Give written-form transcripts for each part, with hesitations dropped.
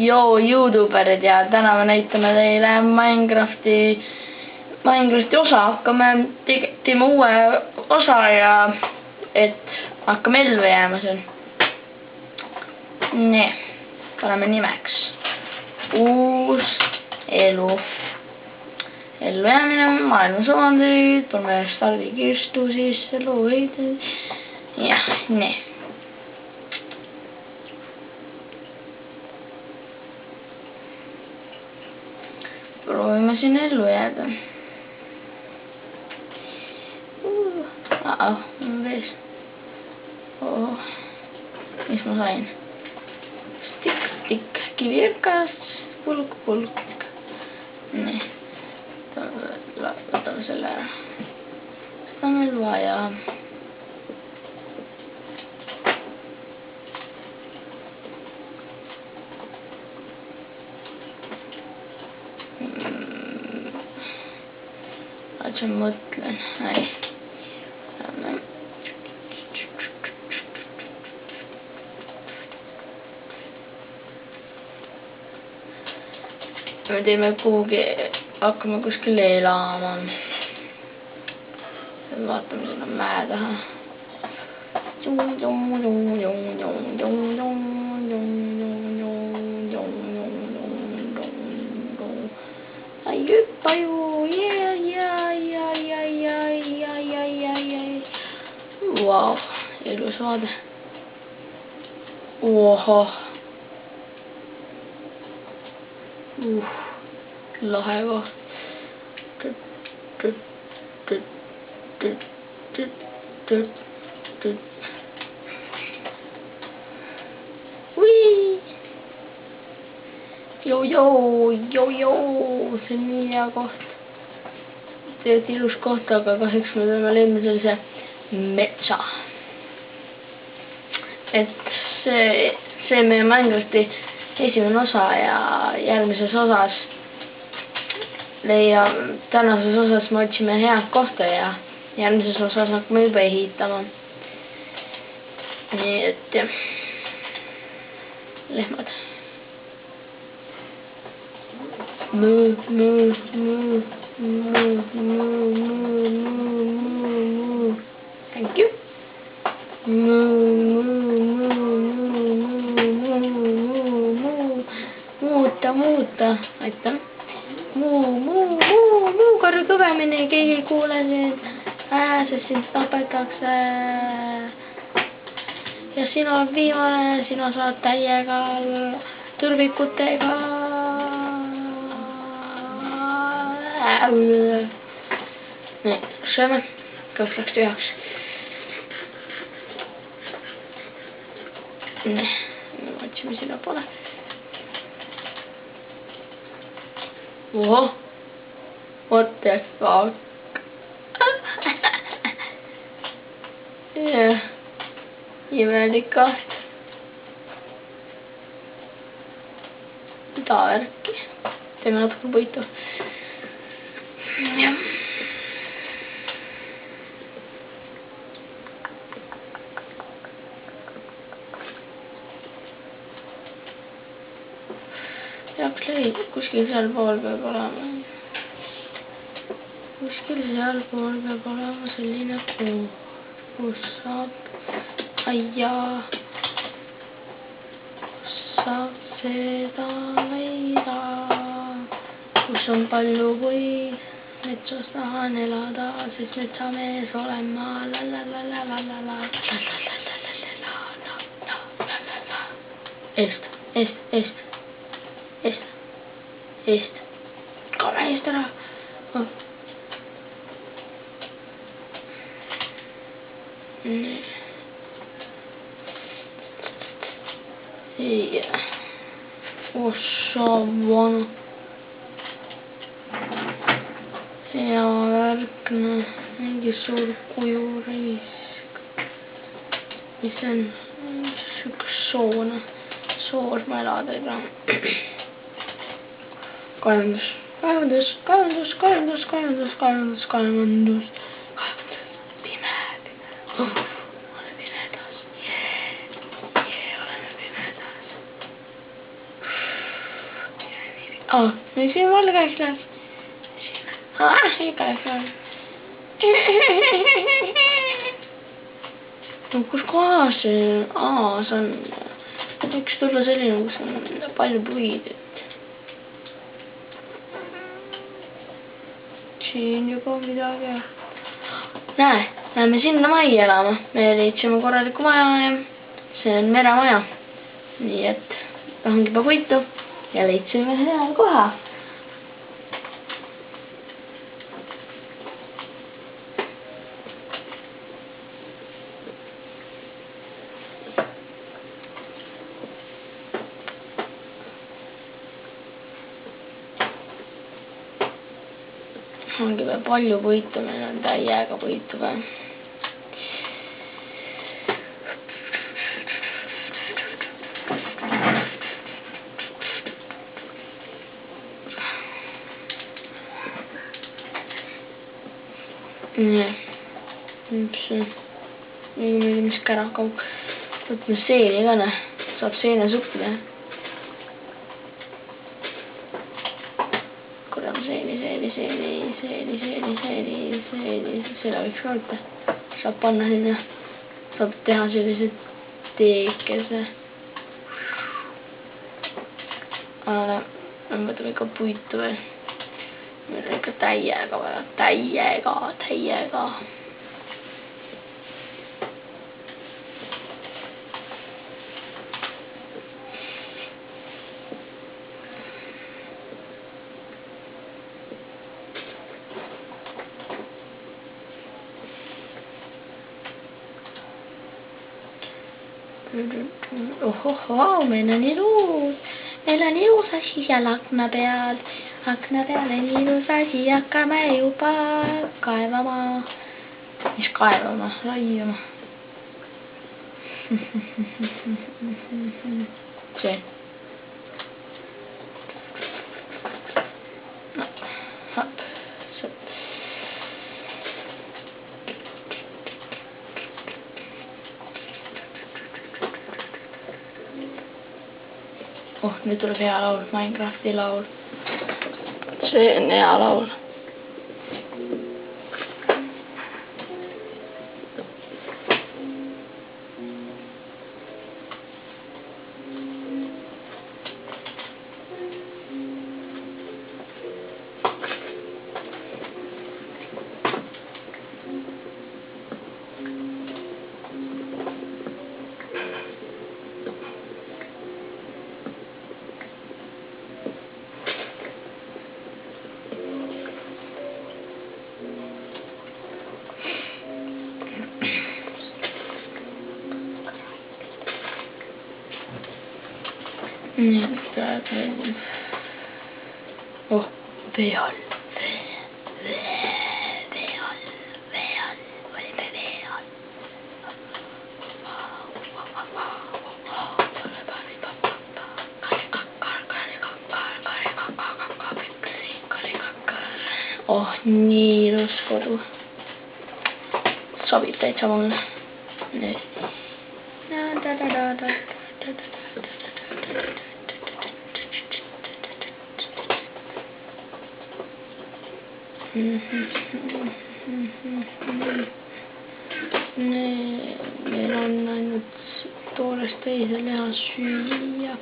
Joo, YouTuberid ja täna me näitame teile Minecrafti osa. Teeme uue osa ja et hakkame ellu jääma siin. Nii, paneme nimeks uus elu. Ellujäämine, maailma soovandid, paneme stardikirstu sisse, loovõided. Jah, nii. Proovime siin ellu jääda. On vees. Mis ma sain? Stikk, kivirkas, pulk. Nii. Võtame selle ära. Seda on meil vaja. Ma mõtlen. Me teeme kuhugi, hakkame kuskil elama. Vaatame sinna mäe taha. Ai hüppa ju, Vau, ilus vaade. Ohoh. Lahe koht. Joo, see on nii hea koht. Tegelikult ilus koht, aga kahjuks me peame leidma sellise metsa. Et see meie Minecrafti esimene osa ja järgmises osas tänases osas me otsime head kohta ja järgmises osas hakkame juba ehitama. Nii et jah. Lehmad. Thank you. Muuta. Aitäh. Korra kõvemini, keegi ei kuule sind. Sest sind tapetakse. Ja sina oled viimane, sina saad täiega tõrvikutega. Nii, sööme. Kõht läks tühjaks. Nii, me otsime sinna poole. Ohoh, what the fuck? Imelik koht. Mida värki? Teeme natuke puitu. Jah. Peaks leidma, kuskil sealpool peab olema. Kuskil sealpool peab olema selline koht, kus saab seda leida, kus on palju puid, metsas tahan elada, sest metsamees olen ma. Eest. Komme eest ära. Nii. Ja. Ossa vana. Hea värkne. Mingi suur kujuriisk. Mis on üks soona. Soor ma elada ei taha. Kaevandus. Pime. Oleme pimedas. Oleme pimedas. Nüüd siin valgeks läheb. Igas on. No kus kohas see? See on. Võiks tulla selline, kus on palju puid. Siin juba midagi. Näe, läheme sinna majja elama. Me leidsime korraliku maja ja see on meremaja. Nii et tahangi juba puitu ja leidsime hea koha. Ongi veel palju puitu, meil on täiega puitu veel. Nii. Üks mis kärakaup. Võtme seeni ka, saab seenesuppi teha. Seeni. Seda võiks ka võtta. Saab panna sinna. Saab teha sellised teekese. Võtame ikka puitu veel. Meil on ikka täiega vaja. Täiega. Ohohoo, meil on ilus. Meil on ilus asi seal akna peal. Akna peal on ilus asi, hakkame juba kaevama. Mis kaevama? Raiuma. See. Nüüd tuleb hea laul, Minecrafti laul. See on hea laul. Nii, vee all. Olime vee all. Nii ilus kodu. Sobib täitsa mulle. Nüüd. Meil on ainult toorest teise liha süüa,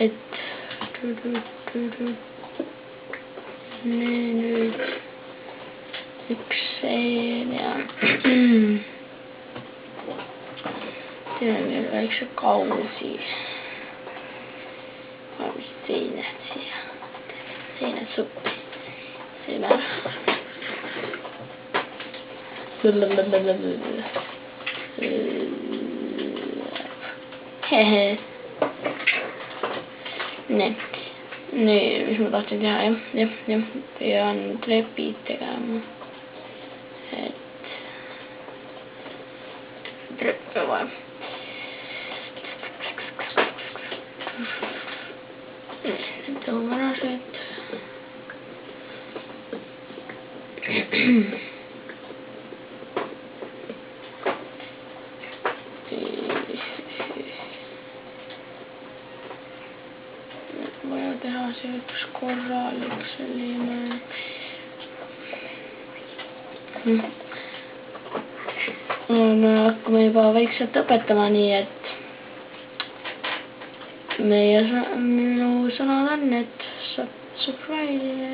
et nüüd üks seen ja teeme veel väikse kausi. Paneme seened siia, seened suppi. Seeme ära. Hehe. Nii, mis ma tahtsin teha, jah. Pean trepid tegema. Et treppe vaja. Tõmbame ära sealt. Vaja teha see üks korralik selline. Me hakkame juba vaikselt õpetama, nii et minu sõnad on, et subscribe ja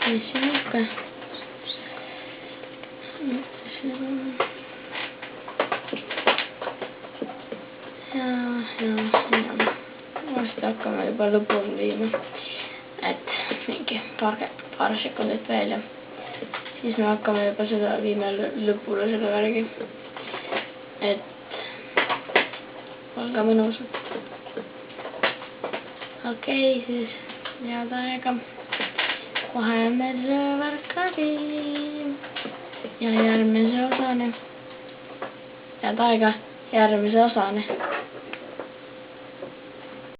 mis siin ikka. Ja. Vast hakkame juba lõpuni viima, et mingi paar sekundit veel ja siis me hakkame juba seda viima lõpule selle värgi, et on ka mõnusad. Okei, siis head aega. Kohe on meil see värk läbi ja järgmise osani. Head aega järgmise osani.